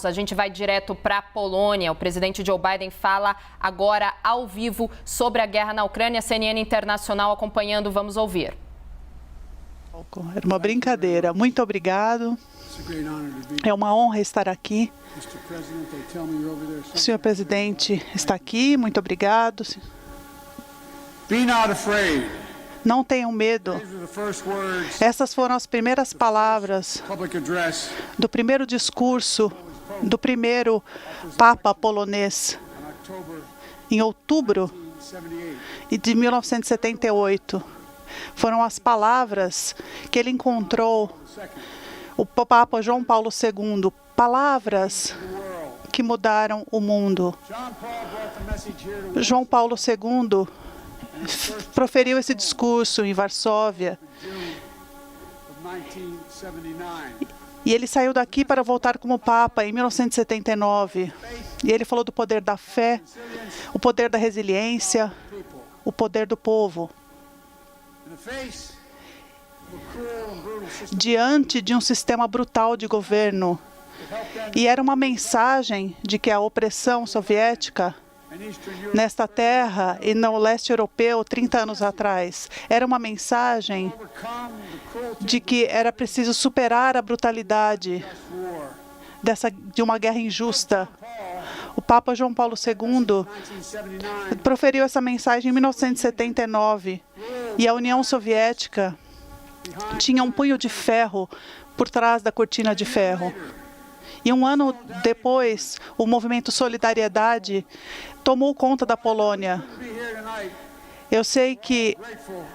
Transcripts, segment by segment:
A gente vai direto para a Polônia. O presidente Joe Biden fala agora ao vivo sobre a guerra na Ucrânia. CNN Internacional acompanhando, vamos ouvir. Era uma brincadeira. Muito obrigado. É uma honra estar aqui. O senhor presidente está aqui. Muito obrigado. Não tenham medo. Essas foram as primeiras palavras do primeiro discurso do primeiro Papa polonês, em outubro de 1978. Foram as palavras que ele encontrou, o Papa João Paulo II, palavras que mudaram o mundo. João Paulo II proferiu esse discurso em Varsóvia. E ele saiu daqui para voltar como Papa em 1979. E ele falou do poder da fé, o poder da resiliência, o poder do povo. Diante de um sistema brutal de governo. E era uma mensagem de que a opressão soviética nesta terra e no leste europeu 30 anos atrás. Era uma mensagem de que era preciso superar a brutalidade de uma guerra injusta. O Papa João Paulo II proferiu essa mensagem em 1979 e a União Soviética tinha um punho de ferro por trás da cortina de ferro. E um ano depois, o movimento Solidariedade tomou conta da Polônia. Eu sei que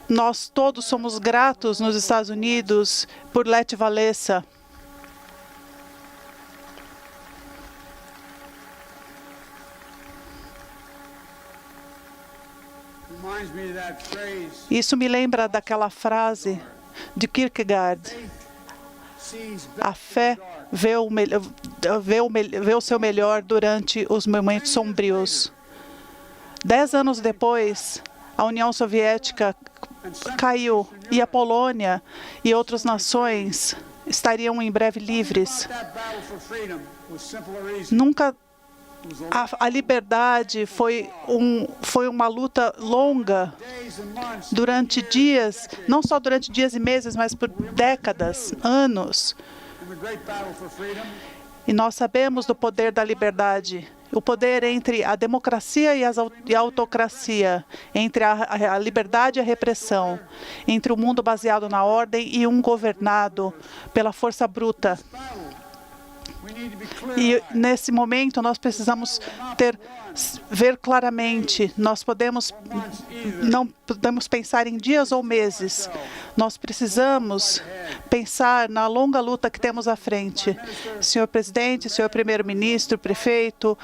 nós todos somos gratos nos Estados Unidos por Lech Walesa. Isso me lembra daquela frase de Kierkegaard. A fé vê o seu melhor durante os momentos sombrios. 10 anos depois, a União Soviética caiu e a Polônia e outras nações estariam em breve livres. Nunca a liberdade foi uma luta longa durante dias, não só durante dias e meses, mas por décadas, anos. E nós sabemos do poder da liberdade, o poder entre a democracia e a autocracia, entre a liberdade e a repressão, entre o mundo baseado na ordem e um governado pela força bruta. E nesse momento nós precisamos ver claramente. Nós não podemos pensar em dias ou meses. Nós precisamos pensar na longa luta que temos à frente. Senhor presidente, senhor primeiro-ministro, prefeito,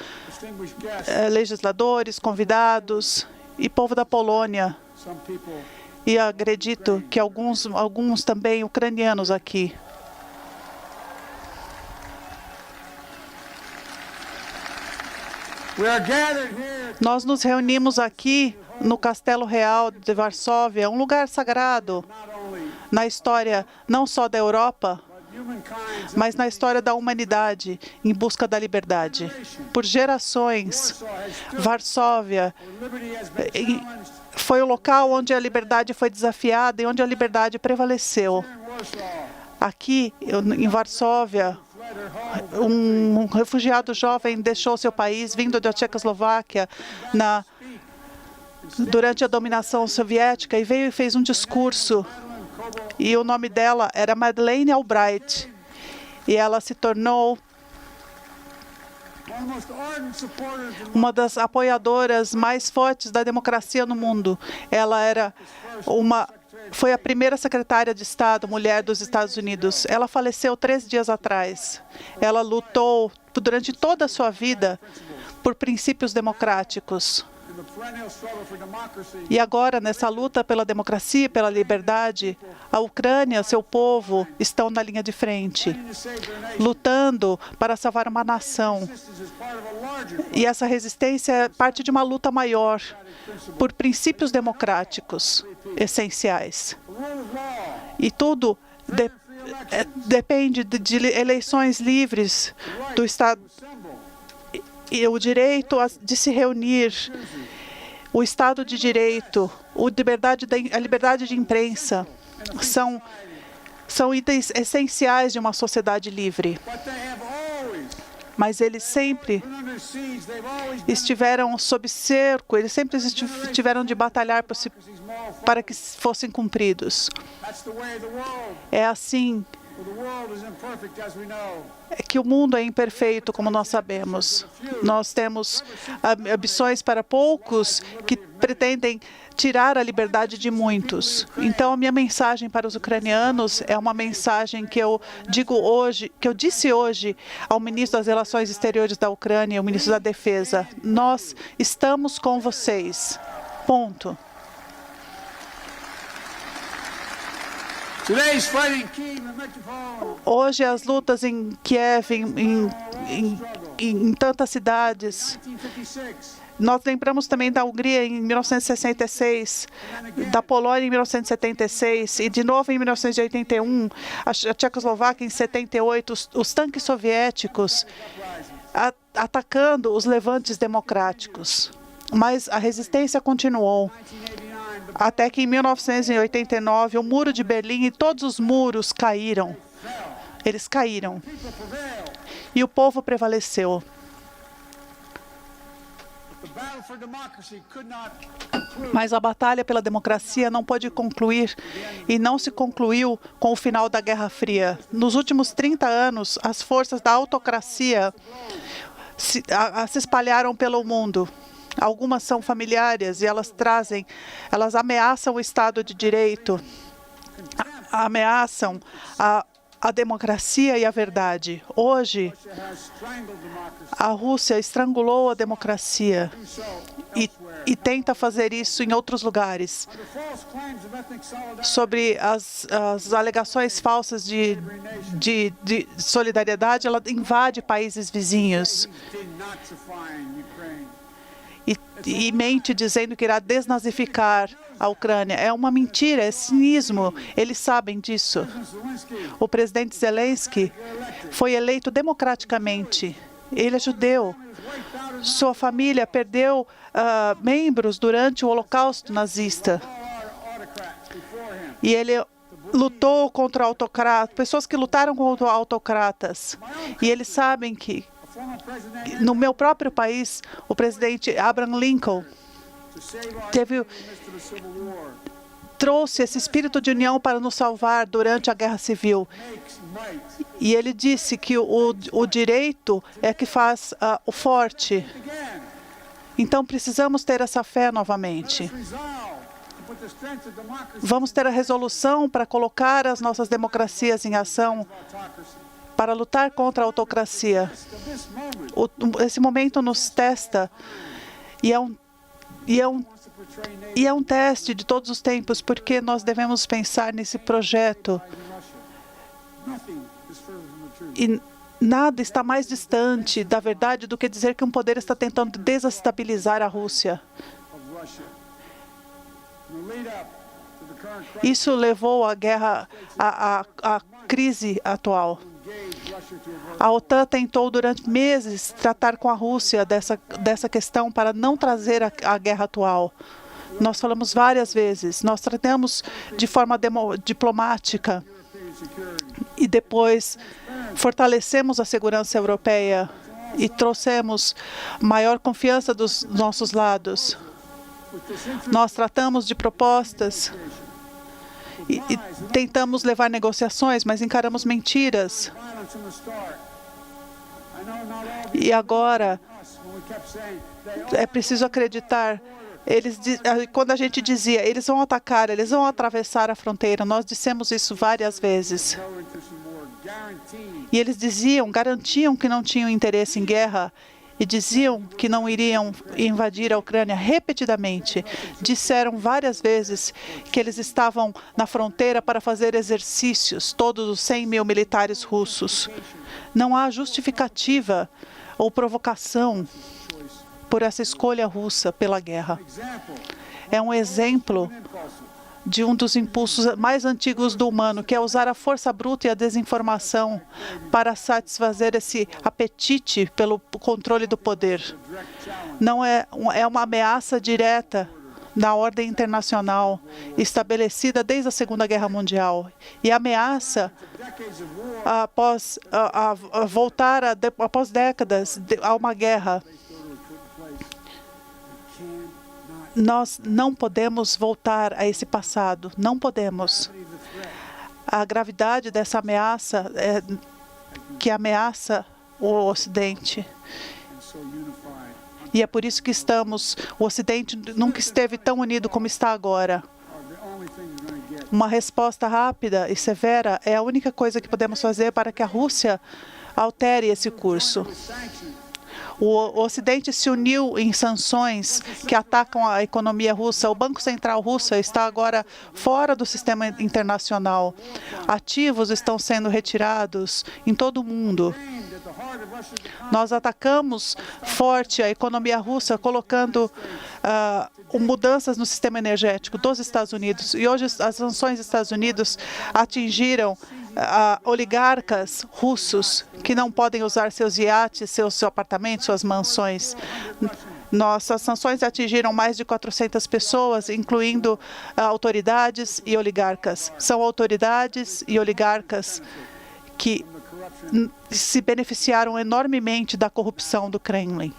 legisladores, convidados e povo da Polônia. E acredito que alguns também ucranianos aqui. Nós nos reunimos aqui no Castelo Real de Varsóvia, um lugar sagrado na história não só da Europa, mas na história da humanidade em busca da liberdade. Por gerações, Varsóvia foi o local onde a liberdade foi desafiada e onde a liberdade prevaleceu. Aqui, em Varsóvia, um refugiado jovem deixou seu país, vindo da Tchecoslováquia, durante a dominação soviética, e veio e fez um discurso. E o nome dela era Madeleine Albright. E ela se tornou uma das apoiadoras mais fortes da democracia no mundo. Ela foi a primeira secretária de Estado, mulher dos Estados Unidos. Ela faleceu 3 dias atrás. Ela lutou durante toda a sua vida por princípios democráticos. E agora, nessa luta pela democracia e pela liberdade, a Ucrânia, seu povo, estão na linha de frente, lutando para salvar uma nação. E essa resistência é parte de uma luta maior, por princípios democráticos essenciais. E tudo depende de eleições livres do Estado e o direito de se reunir, o Estado de Direito, a liberdade de imprensa são itens essenciais de uma sociedade livre. Mas eles sempre estiveram sob cerco, eles sempre tiveram de batalhar para que fossem cumpridos. É assim que o mundo é imperfeito, como nós sabemos. Nós temos ambições para poucos que pretendem tirar a liberdade de muitos. Então, a minha mensagem para os ucranianos é uma mensagem que eu disse hoje ao ministro das Relações Exteriores da Ucrânia e ao ministro da Defesa. Nós estamos com vocês. Ponto. Hoje as lutas em Kiev, em tantas cidades. Nós lembramos também da Hungria em 1966, da Polônia em 1976 e de novo em 1981, a Tchecoslováquia em 78, os tanques soviéticos atacando os levantes democráticos. Mas a resistência continuou. Até que em 1989, o Muro de Berlim e todos os muros caíram. Eles caíram. E o povo prevaleceu. Mas a batalha pela democracia não pôde concluir e não se concluiu com o final da Guerra Fria. Nos últimos 30 anos, as forças da autocracia se espalharam pelo mundo. Algumas são familiares e elas ameaçam o Estado de Direito, ameaçam a democracia e a verdade. Hoje, a Rússia estrangulou a democracia e tenta fazer isso em outros lugares. Sobre as alegações falsas de solidariedade, ela invade países vizinhos. E mente dizendo que irá desnazificar a Ucrânia. É uma mentira, é cinismo. Eles sabem disso. O presidente Zelensky foi eleito democraticamente. Ele é judeu. Sua família perdeu membros durante o Holocausto nazista. E ele lutou contra autocratas, pessoas que lutaram contra autocratas. E eles sabem que no meu próprio país, o presidente Abraham Lincoln trouxe esse espírito de união para nos salvar durante a Guerra Civil. E ele disse que o direito é que faz o forte. Então, precisamos ter essa fé novamente. Vamos ter a resolução para colocar as nossas democracias em ação, para lutar contra a autocracia. Esse momento nos testa e é um teste de todos os tempos, porque nós devemos pensar nesse projeto. E nada está mais distante da verdade do que dizer que um poder está tentando desestabilizar a Rússia. Isso levou a guerra, a crise atual. A OTAN tentou durante meses tratar com a Rússia dessa questão para não trazer a guerra atual. Nós falamos várias vezes, nós tratamos de forma diplomática e depois fortalecemos a segurança europeia e trouxemos maior confiança dos nossos lados. Nós tratamos de propostas e tentamos levar negociações, mas encaramos mentiras. E agora é preciso acreditar. Quando a gente dizia, eles vão atacar, eles vão atravessar a fronteira, nós dissemos isso várias vezes. E eles garantiam que não tinham interesse em guerra e diziam que não iriam invadir a Ucrânia repetidamente. Disseram várias vezes que eles estavam na fronteira para fazer exercícios, todos os 100 mil militares russos. Não há justificativa ou provocação por essa escolha russa pela guerra. É um exemplo de um dos impulsos mais antigos do humano, que é usar a força bruta e a desinformação para satisfazer esse apetite pelo controle do poder. Não é uma ameaça direta na ordem internacional estabelecida desde a Segunda Guerra Mundial e ameaça após após décadas a uma guerra. Nós não podemos voltar a esse passado, não podemos. A gravidade dessa ameaça que ameaça o Ocidente. E é por isso que o Ocidente nunca esteve tão unido como está agora. Uma resposta rápida e severa é a única coisa que podemos fazer para que a Rússia altere esse curso. O Ocidente se uniu em sanções que atacam a economia russa. O Banco Central russo está agora fora do sistema internacional. Ativos estão sendo retirados em todo o mundo. Nós atacamos forte a economia russa, colocando mudanças no sistema energético dos Estados Unidos. E hoje as sanções dos Estados Unidos atingiram oligarcas russos que não podem usar seus iates, seus apartamentos, suas mansões. Nossas sanções atingiram mais de 400 pessoas, incluindo autoridades e oligarcas. São autoridades e oligarcas que se beneficiaram enormemente da corrupção do Kremlin.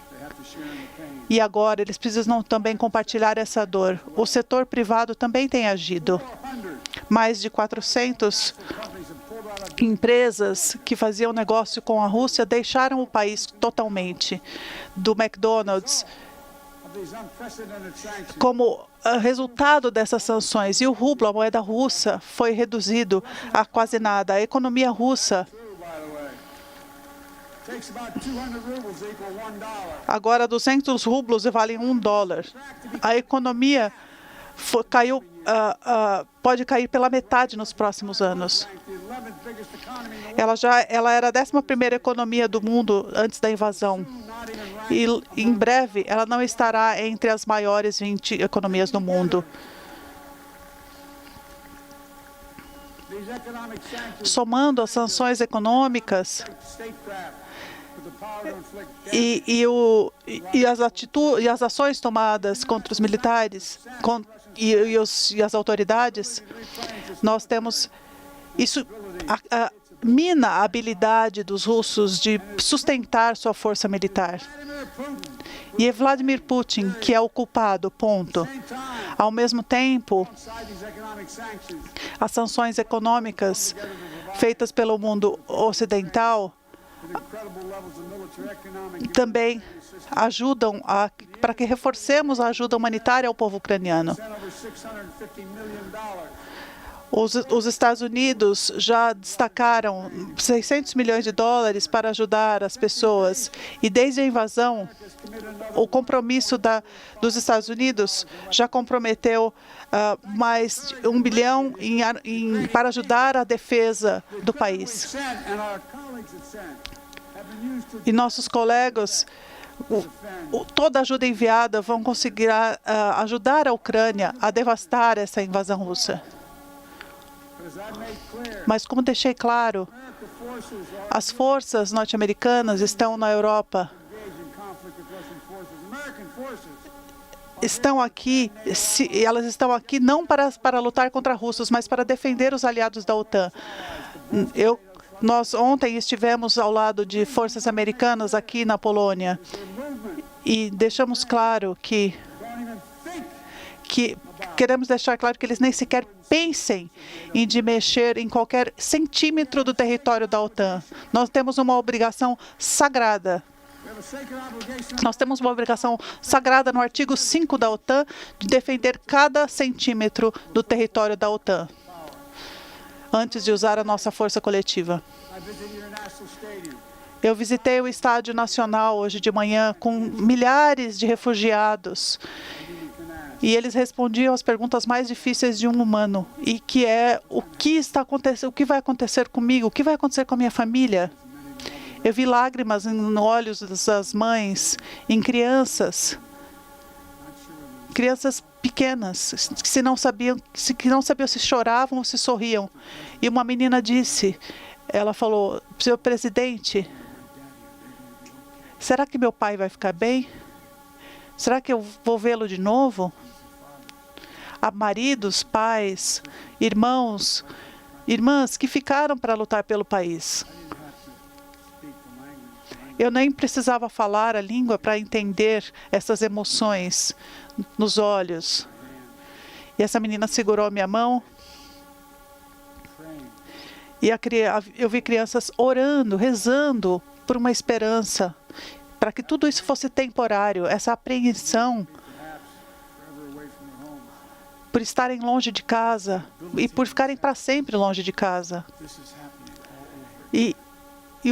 E agora eles precisam também compartilhar essa dor. O setor privado também tem agido. Mais de 400 empresas que faziam negócio com a Rússia deixaram o país totalmente. Do McDonald's, como resultado dessas sanções. E o rublo, a moeda russa, foi reduzido a quase nada. A economia russa agora 200 rublos valem $1. A economia caiu, pode cair pela metade nos próximos anos. Ela era a 11ª economia do mundo antes da invasão. E em breve ela não estará entre as maiores 20 economias do mundo. Somando as sanções econômicas e as ações tomadas contra os militares e as autoridades, nós temos isso mina a habilidade dos russos de sustentar sua força militar. E é Vladimir Putin que é o culpado, ponto. Ao mesmo tempo, as sanções econômicas feitas pelo mundo ocidental também ajudam para que reforcemos a ajuda humanitária ao povo ucraniano. Os Estados Unidos já destacaram $600 milhões para ajudar as pessoas. E desde a invasão, o compromisso dos Estados Unidos já comprometeu mais de $1 bilhão para ajudar a defesa do país. E nossos colegas, toda a ajuda enviada vão conseguir ajudar a Ucrânia a devastar essa invasão russa. Mas, como deixei claro, as forças norte-americanas estão na Europa. Elas estão aqui não para lutar contra russos, mas para defender os aliados da OTAN. Nós ontem estivemos ao lado de forças americanas aqui na Polônia e deixamos claro que queremos deixar claro que eles nem sequer pensem em mexer em qualquer centímetro do território da OTAN. Nós temos uma obrigação sagrada. Nós temos uma obrigação sagrada no artigo 5 da OTAN de defender cada centímetro do território da OTAN antes de usar a nossa força coletiva. Eu visitei o Estádio Nacional hoje de manhã com milhares de refugiados. E eles respondiam as perguntas mais difíceis de um humano, e que é o que está acontecendo, o que vai acontecer comigo, o que vai acontecer com a minha família. Eu vi lágrimas nos olhos das mães, em crianças pequenas, que não sabiam se choravam ou se sorriam. E uma menina disse, ela falou, senhor presidente, será que meu pai vai ficar bem? Será que eu vou vê-lo de novo? Há maridos, pais, irmãos, irmãs que ficaram para lutar pelo país. Eu nem precisava falar a língua para entender essas emoções nos olhos. E essa menina segurou minha mão. E eu vi crianças orando, rezando por uma esperança, para que tudo isso fosse temporário, essa apreensão por estarem longe de casa e por ficarem para sempre longe de casa. E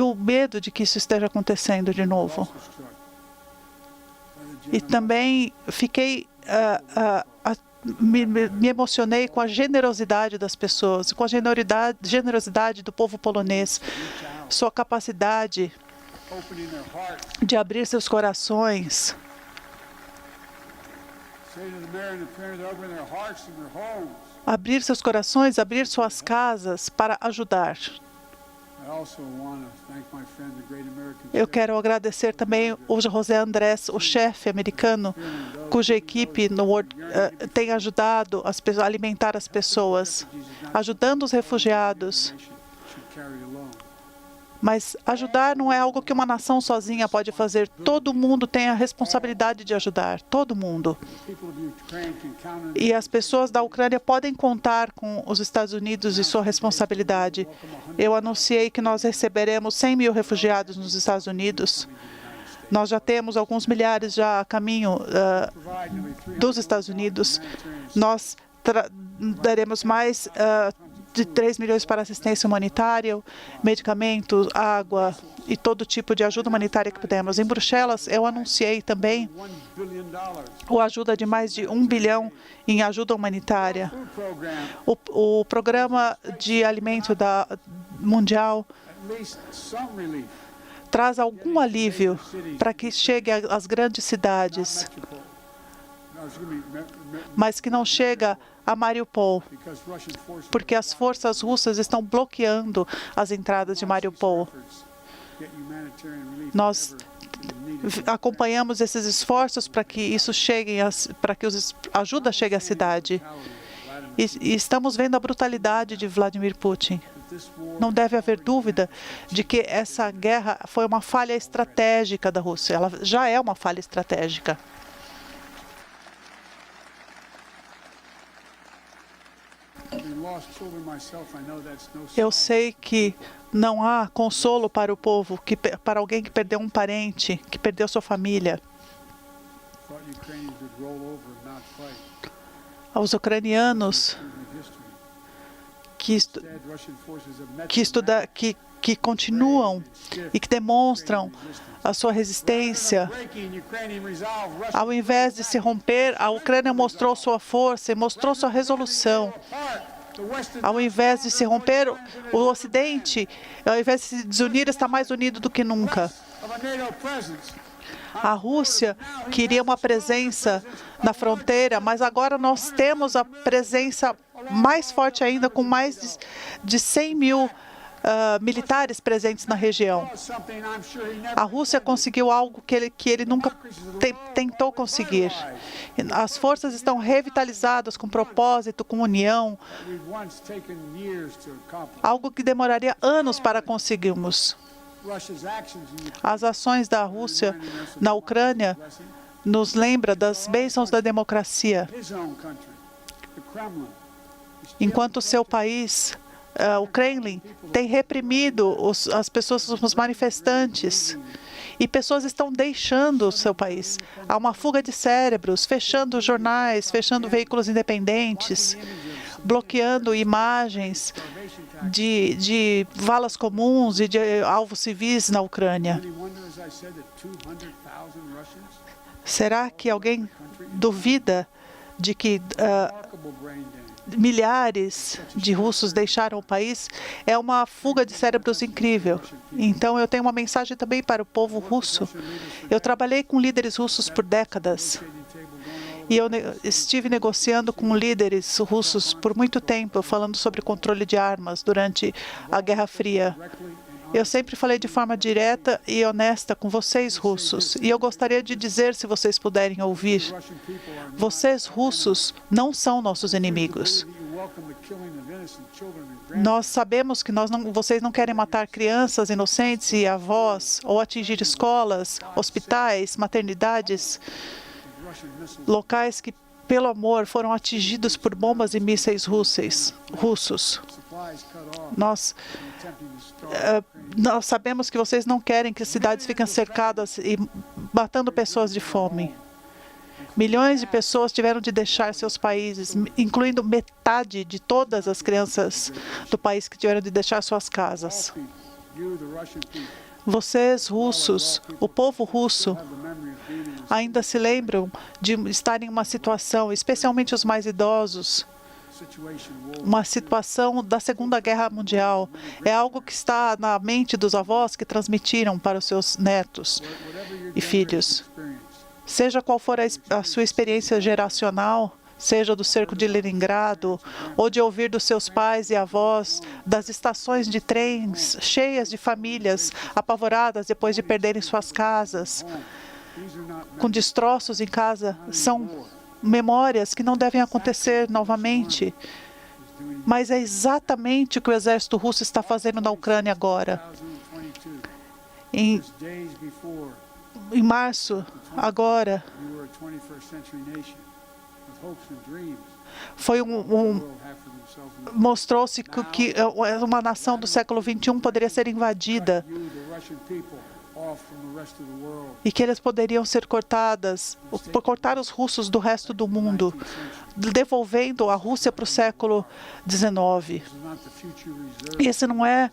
o medo de que isso esteja acontecendo de novo. E também fiquei, me emocionei com a generosidade das pessoas, com a generosidade do povo polonês, sua capacidade de abrir seus corações. Abrir seus corações, abrir suas casas para ajudar. Eu quero agradecer também o José Andrés, o chefe americano, cuja equipe tem ajudado a alimentar as pessoas, ajudando os refugiados. Mas ajudar não é algo que uma nação sozinha pode fazer. Todo mundo tem a responsabilidade de ajudar, todo mundo. E as pessoas da Ucrânia podem contar com os Estados Unidos e sua responsabilidade. Eu anunciei que nós receberemos 100 mil refugiados nos Estados Unidos. Nós já temos alguns milhares já a caminho dos Estados Unidos. Nós daremos mais de 3 milhões para assistência humanitária, medicamentos, água e todo tipo de ajuda humanitária que pudermos. Em Bruxelas, eu anunciei também a ajuda de mais de 1 bilhão em ajuda humanitária. O programa de alimento mundial traz algum alívio para que chegue às grandes cidades, mas que não chega a Mariupol, porque as forças russas estão bloqueando as entradas de Mariupol. Nós acompanhamos esses esforços para que isso chegue, para que a ajuda chegue à cidade. E estamos vendo a brutalidade de Vladimir Putin. Não deve haver dúvida de que essa guerra foi uma falha estratégica da Rússia. Ela já é uma falha estratégica. Eu sei que não há consolo para o povo, para alguém que perdeu um parente, que perdeu sua família. Aos ucranianos que continuam e que demonstram a sua resistência. Ao invés de se romper, a Ucrânia mostrou sua força e mostrou sua resolução. Ao invés de se romper, o Ocidente, ao invés de se desunir, está mais unido do que nunca. A Rússia queria uma presença na fronteira, mas agora nós temos a presença mais forte ainda, com mais de 100 mil militares presentes na região. A Rússia conseguiu algo que ele nunca tentou conseguir. As forças estão revitalizadas com propósito, com união, algo que demoraria anos para conseguirmos. As ações da Rússia na Ucrânia nos lembram das bênçãos da democracia. Enquanto seu país, o Kremlin, tem reprimido as pessoas, os manifestantes, e pessoas estão deixando o seu país. Há uma fuga de cérebros, fechando jornais, fechando veículos independentes, bloqueando imagens de valas comuns e de alvos civis na Ucrânia. Será que alguém duvida de que milhares de russos deixaram o país? É uma fuga de cérebros incrível. Então, eu tenho uma mensagem também para o povo russo. Eu trabalhei com líderes russos por décadas. E eu estive negociando com líderes russos por muito tempo, falando sobre controle de armas durante a Guerra Fria. Eu sempre falei de forma direta e honesta com vocês, russos. E eu gostaria de dizer, se vocês puderem ouvir, vocês, russos, não são nossos inimigos. Nós sabemos que vocês não querem matar crianças inocentes e avós, ou atingir escolas, hospitais, maternidades, locais que, pelo amor, foram atingidos por bombas e mísseis russos. Nós sabemos que vocês não querem que cidades fiquem cercadas e matando pessoas de fome. Milhões de pessoas tiveram de deixar seus países, incluindo metade de todas as crianças do país que tiveram de deixar suas casas. Vocês, russos, o povo russo, ainda se lembram de estar em uma situação, especialmente os mais idosos, uma situação da Segunda Guerra Mundial. É algo que está na mente dos avós que transmitiram para os seus netos e filhos. Seja qual for a sua experiência geracional, seja do cerco de Leningrado, ou de ouvir dos seus pais e avós, das estações de trens cheias de famílias apavoradas depois de perderem suas casas, com destroços em casa, são memórias que não devem acontecer novamente. Mas é exatamente o que o exército russo está fazendo na Ucrânia agora. Em março, agora, mostrou-se que uma nação do século XXI poderia ser invadida e que eles poderiam ser cortar os russos do resto do mundo, devolvendo a Rússia para o século XIX. Esse não é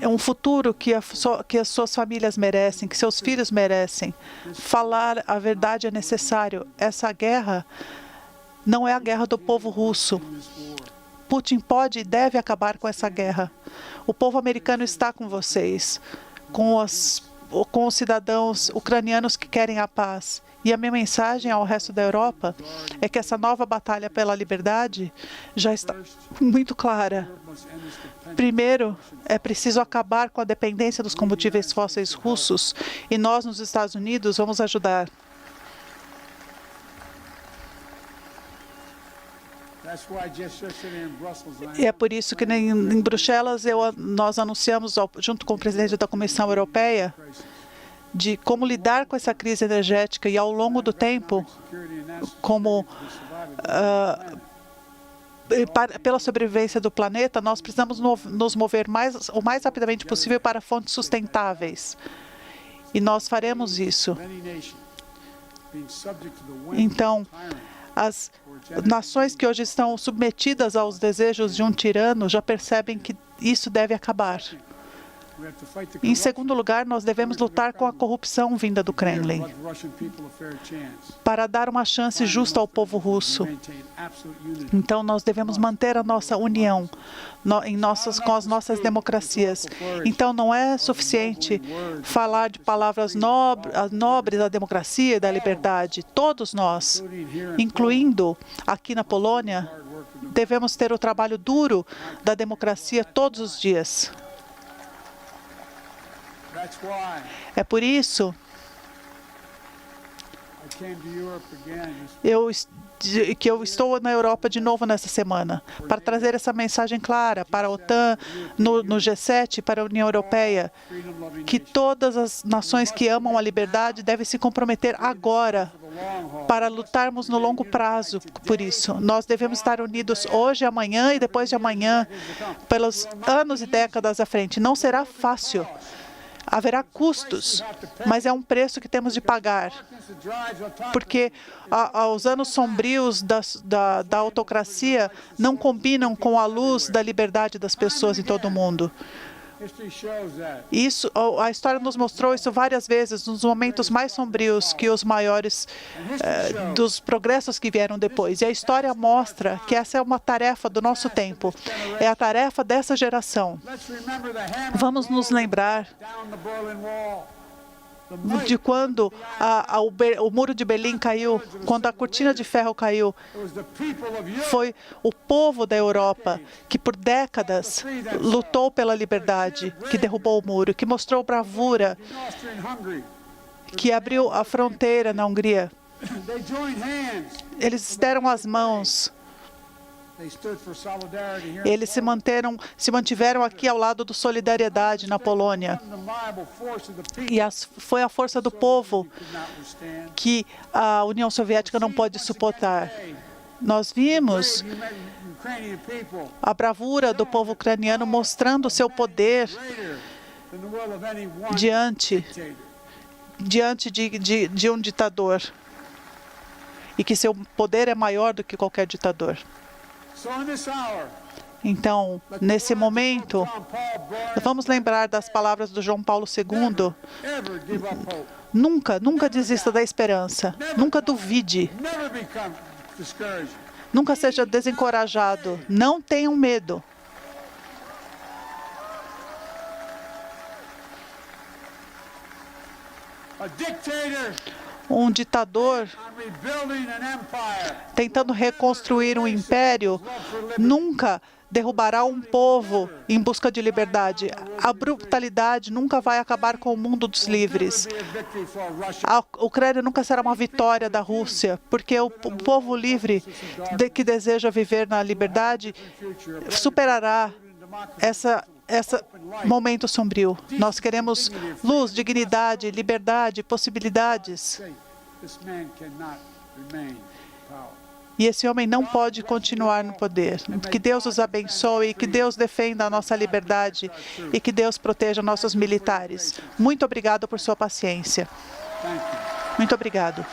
um futuro que as suas famílias merecem, que seus filhos merecem. Falar a verdade é necessário. Essa guerra não é a guerra do povo russo. Putin pode e deve acabar com essa guerra. O povo americano está com vocês, com os cidadãos ucranianos que querem a paz. E a minha mensagem ao resto da Europa é que essa nova batalha pela liberdade já está muito clara. Primeiro, é preciso acabar com a dependência dos combustíveis fósseis russos, e nós, nos Estados Unidos, vamos ajudar. E é por isso que em Bruxelas nós anunciamos, junto com o presidente da Comissão Europeia, de como lidar com essa crise energética e, ao longo do tempo, pela sobrevivência do planeta, nós precisamos nos mover o mais rapidamente possível para fontes sustentáveis. E nós faremos isso. Então, as nações que hoje estão submetidas aos desejos de um tirano já percebem que isso deve acabar. Em segundo lugar, nós devemos lutar com a corrupção vinda do Kremlin, para dar uma chance justa ao povo russo. Então, nós devemos manter a nossa união com as nossas democracias. Então, não é suficiente falar de palavras nobres da democracia e da liberdade. Todos nós, incluindo aqui na Polônia, devemos ter o trabalho duro da democracia todos os dias. É por isso que eu estou na Europa de novo nessa semana, para trazer essa mensagem clara para a OTAN, no G7, para a União Europeia, que todas as nações que amam a liberdade devem se comprometer agora para lutarmos no longo prazo por isso. Nós devemos estar unidos hoje, amanhã e depois de amanhã, pelos anos e décadas à frente. Não será fácil. Haverá custos, mas é um preço que temos de pagar, porque os anos sombrios da autocracia não combinam com a luz da liberdade das pessoas em todo o mundo. A história nos mostrou isso várias vezes, nos momentos mais sombrios que os maiores dos progressos que vieram depois. E a história mostra que essa é uma tarefa do nosso tempo, é a tarefa dessa geração. Vamos nos lembrar de quando o muro de Berlim caiu, quando a cortina de ferro caiu. Foi o povo da Europa que por décadas lutou pela liberdade, que derrubou o muro, que mostrou bravura, que abriu a fronteira na Hungria. Eles deram as mãos. Eles se mantiveram aqui ao lado do Solidariedade na Polônia. E foi a força do povo que a União Soviética não pôde suportar. Nós vimos a bravura do povo ucraniano mostrando o seu poder diante de um ditador. E que seu poder é maior do que qualquer ditador. Então, nesse momento, vamos lembrar das palavras do João Paulo II. Nunca desista da esperança. Nunca duvide. Nunca seja desencorajado. Não tenham medo. Um ditador tentando reconstruir um império nunca derrubará um povo em busca de liberdade. A brutalidade nunca vai acabar com o mundo dos livres. A Ucrânia nunca será uma vitória da Rússia, porque o povo livre que deseja viver na liberdade superará esse momento sombrio. Nós queremos luz, dignidade, liberdade, possibilidades. E esse homem não pode continuar no poder. Que Deus os abençoe, que Deus defenda a nossa liberdade e que Deus proteja nossos militares. Muito obrigado por sua paciência. Muito obrigado.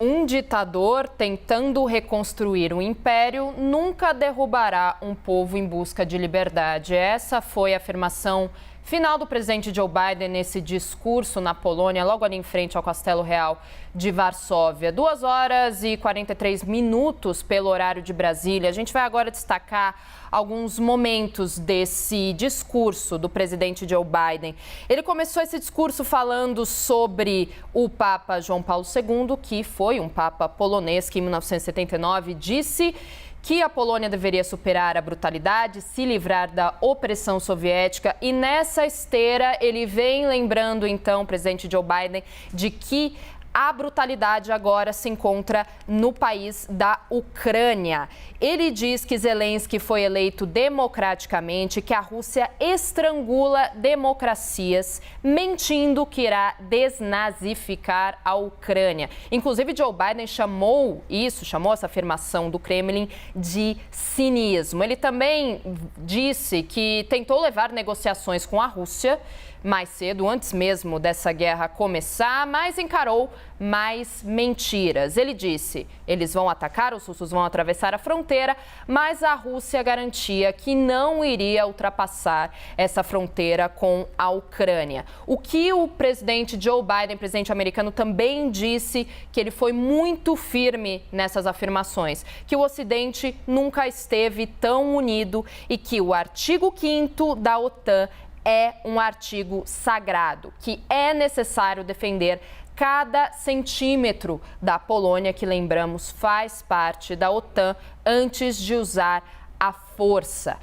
Um ditador tentando reconstruir um império nunca derrubará um povo em busca de liberdade. Essa foi a afirmação final do presidente Joe Biden nesse discurso na Polônia, logo ali em frente ao Castelo Real de Varsóvia. 2 horas e 43 minutos pelo horário de Brasília. A gente vai agora destacar alguns momentos desse discurso do presidente Joe Biden. Ele começou esse discurso falando sobre o Papa João Paulo II, que foi um Papa polonês que em 1979 disse que a Polônia deveria superar a brutalidade, se livrar da opressão soviética. E nessa esteira, ele vem lembrando, então, o presidente Joe Biden, de que a brutalidade agora se encontra no país da Ucrânia. Ele diz que Zelensky foi eleito democraticamente, que a Rússia estrangula democracias, mentindo que irá desnazificar a Ucrânia. Inclusive, Joe Biden chamou essa afirmação do Kremlin de cinismo. Ele também disse que tentou levar negociações com a Rússia mais cedo, antes mesmo dessa guerra começar, mas encarou mais mentiras. Ele disse, eles vão atacar, os russos vão atravessar a fronteira, mas a Rússia garantia que não iria ultrapassar essa fronteira com a Ucrânia. O que o presidente Joe Biden, presidente americano, também disse que ele foi muito firme nessas afirmações, que o Ocidente nunca esteve tão unido e que o artigo 5º da OTAN é um artigo sagrado, que é necessário defender cada centímetro da Polônia, que, lembramos, faz parte da OTAN, antes de usar a força.